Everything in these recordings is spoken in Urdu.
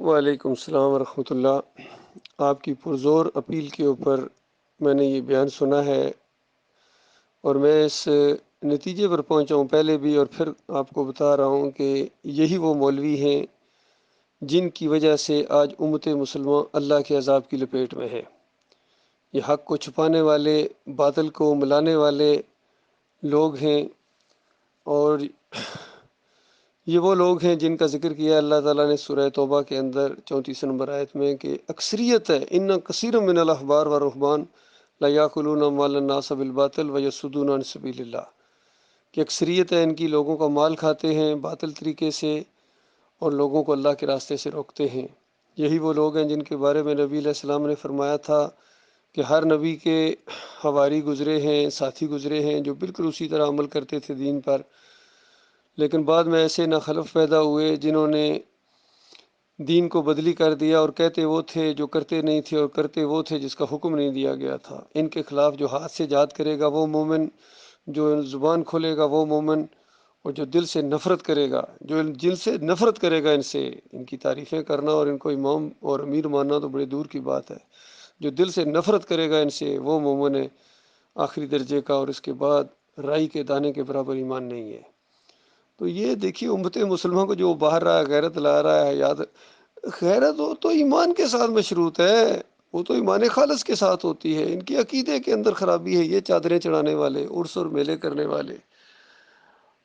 وعلیکم السلام ورحمۃ اللہ۔ آپ کی پرزور اپیل کے اوپر میں نے یہ بیان سنا ہے اور میں اس نتیجے پر پہنچا ہوں پہلے بھی اور پھر آپ کو بتا رہا ہوں کہ یہی وہ مولوی ہیں جن کی وجہ سے آج امت مسلمہ اللہ کے عذاب کی لپیٹ میں ہے۔ یہ حق کو چھپانے والے، باطل کو ملانے والے لوگ ہیں، اور یہ وہ لوگ ہیں جن کا ذکر کیا اللہ تعالیٰ نے سورہ توبہ کے اندر 34 نمبر آیت میں کہ اکثریت ہے، ان کثیر من الاحبار والرہبان لا یاکلون اموال الناس بالباطل ویصدون عن سبیل اللہ، کہ اکثریت ہے ان کی لوگوں کا مال کھاتے ہیں باطل طریقے سے اور لوگوں کو اللہ کے راستے سے روکتے ہیں۔ یہی وہ لوگ ہیں جن کے بارے میں نبی علیہ السلام نے فرمایا تھا کہ ہر نبی کے حواری گزرے ہیں، ساتھی گزرے ہیں جو بالکل اسی طرح عمل کرتے تھے دین پر، لیکن بعد میں ایسے ناخلف پیدا ہوئے جنہوں نے دین کو بدلی کر دیا اور کہتے وہ تھے جو کرتے نہیں تھے اور کرتے وہ تھے جس کا حکم نہیں دیا گیا تھا۔ ان کے خلاف جو ہاتھ سے جہاد کرے گا وہ مومن، جو زبان کھولے گا وہ مومن، اور جو دل سے نفرت کرے گا، جو دل سے نفرت کرے گا ان سے، ان کی تعریفیں کرنا اور ان کو امام اور امیر ماننا تو بڑی دور کی بات ہے، جو دل سے نفرت کرے گا ان سے وہ مومن ہے آخری درجے کا، اور اس کے بعد رائی کے دانے کے برابر ایمان نہیں ہے۔ تو یہ دیکھیے امت مسلمہ کو جو باہر رہا ہے، غیرت لا رہا ہے، یاد غیرت وہ تو ایمان کے ساتھ مشروط ہے، وہ تو ایمان خالص کے ساتھ ہوتی ہے۔ ان کی عقیدے کے اندر خرابی ہے، یہ چادریں چڑھانے والے، عرس اور میلے کرنے والے،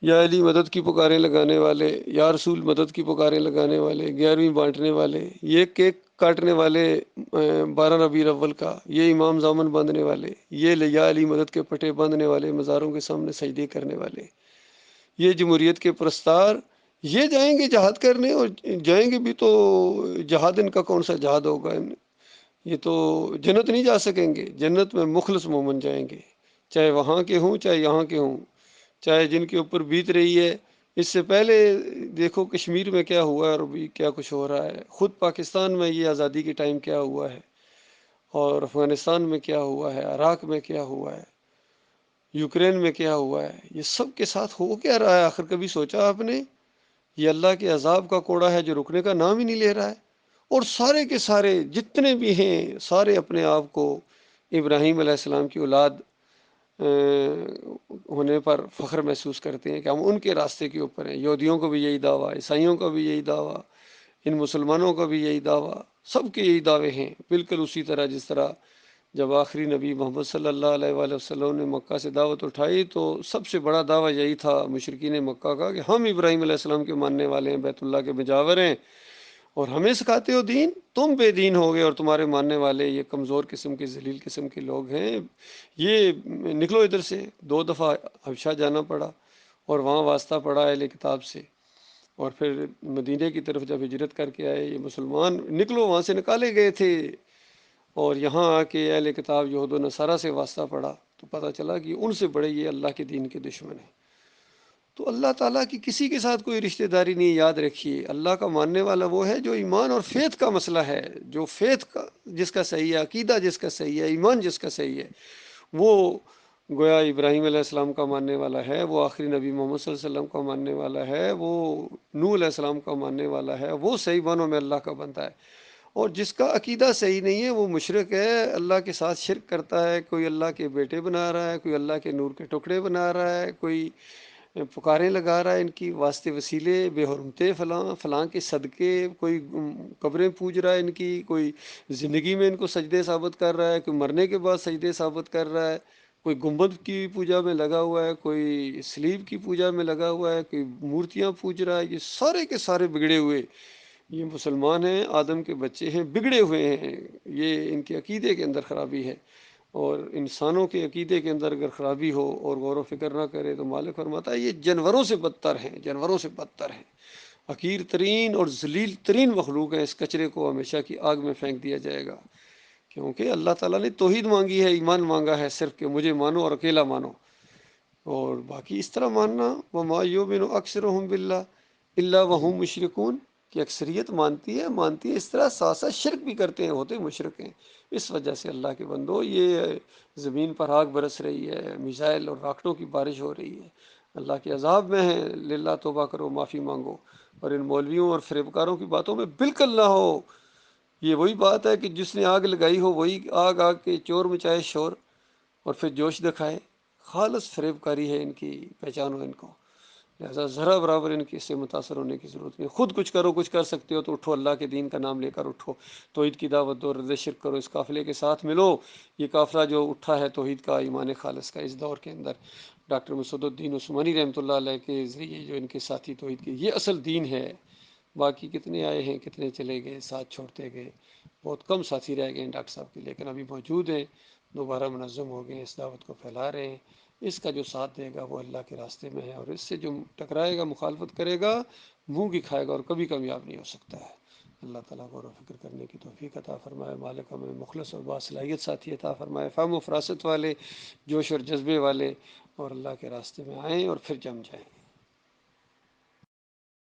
یا علی مدد کی پکاریں لگانے والے، یا رسول مدد کی پکاریں لگانے والے، 11ویں بانٹنے والے، یہ کیک کاٹنے والے 12 ربیع الاول کا، یہ امام زامن باندھنے والے، یہ یا علی مدد کے پٹے باندھنے والے، مزاروں کے سامنے سجدے کرنے والے، یہ جمہوریت کے پرستار، یہ جائیں گے جہاد کرنے، اور جائیں گے بھی تو جہاد ان کا کون سا جہاد ہوگا؟ یہ تو جنت نہیں جا سکیں گے۔ جنت میں مخلص مومن جائیں گے، چاہے وہاں کے ہوں چاہے یہاں کے ہوں، چاہے جن کے اوپر بیت رہی ہے۔ اس سے پہلے دیکھو کشمیر میں کیا ہوا ہے اور ابھی کیا کچھ ہو رہا ہے، خود پاکستان میں یہ آزادی کے ٹائم کیا ہوا ہے، اور افغانستان میں کیا ہوا ہے، عراق میں کیا ہوا ہے، یوکرین میں کیا ہوا ہے، یہ سب کے ساتھ ہو کیا رہا ہے؟ آخر کبھی سوچا آپ نے؟ یہ اللہ کے عذاب کا کوڑا ہے جو رکنے کا نام ہی نہیں لے رہا ہے، اور سارے کے سارے جتنے بھی ہیں سارے اپنے آپ کو ابراہیم علیہ السلام کی اولاد ہونے پر فخر محسوس کرتے ہیں کہ ہم ان کے راستے کے اوپر ہیں۔ یہودیوں کو بھی یہی دعویٰ، عیسائیوں کا بھی یہی دعویٰ، ان مسلمانوں کا بھی یہی دعویٰ، سب کے یہی دعوے ہیں، بالکل اسی طرح جس طرح جب آخری نبی محمد صلی اللہ علیہ وآلہ وسلم نے مکہ سے دعوت اٹھائی تو سب سے بڑا دعویٰ یہی تھا مشرکین مکہ کا کہ ہم ابراہیم علیہ السلام کے ماننے والے ہیں، بیت اللہ کے مجاور ہیں، اور ہمیں سکھاتے ہو دین، تم بے دین ہو گئے اور تمہارے ماننے والے یہ کمزور قسم کے ذلیل قسم کے لوگ ہیں، یہ نکلو ادھر سے۔ 2 دفعہ حبشہ جانا پڑا اور وہاں واسطہ پڑا اہل کتاب سے، اور پھر مدینے کی طرف جب ہجرت کر کے آئے یہ مسلمان، نکلو وہاں سے نکالے گئے تھے، اور یہاں آ کے اہل کتاب یہود و نصارہ سے واسطہ پڑا تو پتہ چلا کہ ان سے بڑے یہ اللہ کے دین کے دشمن ہیں۔ تو اللہ تعالیٰ کی کسی کے ساتھ کوئی رشتہ داری نہیں، یاد رکھیے۔ اللہ کا ماننے والا وہ ہے جو ایمان اور فیت کا مسئلہ ہے، جو فیت کا جس کا صحیح ہے، عقیدہ جس کا صحیح ہے، ایمان جس کا صحیح ہے، وہ گویا ابراہیم علیہ السلام کا ماننے والا ہے، وہ آخری نبی محمد صلی اللہ علیہ وسلم کا ماننے والا ہے، وہ نوح علیہ السلام کا ماننے والا ہے، وہ صحیح معنوں میں اللہ کا بندہ ہے۔ اور جس کا عقیدہ صحیح نہیں ہے وہ مشرک ہے، اللہ کے ساتھ شرک کرتا ہے، کوئی اللہ کے بیٹے بنا رہا ہے، کوئی اللہ کے نور کے ٹکڑے بنا رہا ہے، کوئی پکاریں لگا رہا ہے ان کی واسطے وسیلے، بے حرمتے فلاں فلاں کے صدقے، کوئی قبریں پوج رہا ہے ان کی، کوئی زندگی میں ان کو سجدے ثابت کر رہا ہے، کوئی مرنے کے بعد سجدے ثابت کر رہا ہے، کوئی گنبد کی پوجا میں لگا ہوا ہے، کوئی سلیب کی پوجا میں لگا ہوا ہے، کوئی مورتیاں پوج رہا ہے۔ یہ سارے کے سارے بگڑے ہوئے یہ مسلمان ہیں، آدم کے بچے ہیں، بگڑے ہوئے ہیں، یہ ان کے عقیدے کے اندر خرابی ہے۔ اور انسانوں کے عقیدے کے اندر اگر خرابی ہو اور غور و فکر نہ کرے تو مالک فرماتا ہے یہ جانوروں سے بدتر ہیں، جانوروں سے بدتر ہیں، حقیر ترین اور ذلیل ترین مخلوق ہے، اس کچرے کو ہمیشہ کی آگ میں پھینک دیا جائے گا، کیونکہ اللہ تعالیٰ نے توحید مانگی ہے، ایمان مانگا ہے صرف کہ مجھے مانو اور اکیلا مانو، اور باقی اس طرح ماننا وَمَا يُؤْمِنُ أَكْثَرُهُم بِاللَّهِ إِلَّا وَهُم مُشْرِكُونَ، کہ اکثریت مانتی ہے اس طرح ساتھ ساتھ شرک بھی کرتے ہیں، ہوتے مشرک ہیں۔ اس وجہ سے اللہ کے بندو یہ زمین پر آگ برس رہی ہے، میزائل اور راکٹوں کی بارش ہو رہی ہے، اللہ کے عذاب میں ہے، للہ توبہ کرو، معافی مانگو، اور ان مولویوں اور فریبکاروں کی باتوں میں بالکل نہ ہو۔ یہ وہی بات ہے کہ جس نے آگ لگائی ہو وہی آگ آگ کے چور مچائے شور اور پھر جوش دکھائے۔ خالص فریب کاری ہے ان کی، پہچانو ان کو، لہٰذا ذرا برابر ان کی اس سے متاثر ہونے کی ضرورت نہیں۔ خود کچھ کرو، کچھ کر سکتے ہو تو اٹھو، اللہ کے دین کا نام لے کر اٹھو، توحید کی دعوت دو، رد شرک کرو، اس قافلے کے ساتھ ملو۔ یہ قافلہ جو اٹھا ہے توحید کا، ایمان خالص کا، اس دور کے اندر ڈاکٹر مسعود الدین عثمانی رحمۃ اللہ علیہ کے ذریعے جو ان کے ساتھی توحید کے، یہ اصل دین ہے۔ باقی کتنے آئے ہیں، کتنے چلے گئے، ساتھ چھوڑتے گئے، بہت کم ساتھی رہ گئے ہیں ڈاکٹر صاحب کے، لیکن ابھی موجود ہیں، دوبارہ منظم ہو گئے، اس دعوت کو پھیلا رہے ہیں۔ اس کا جو ساتھ دے گا وہ اللہ کے راستے میں ہے، اور اس سے جو ٹکرائے گا، مخالفت کرے گا، منہ کی کھائے گا اور کبھی کامیاب نہیں ہو سکتا ہے۔ اللہ تعالیٰ غور و فکر کرنے کی توفیق عطا فرمائے، مالک ہمیں مخلص اور باصلاحیت ساتھی عطا فرمائے، فہم و فراست والے، جوش اور جذبے والے، اور اللہ کے راستے میں آئیں اور پھر جم جائیں۔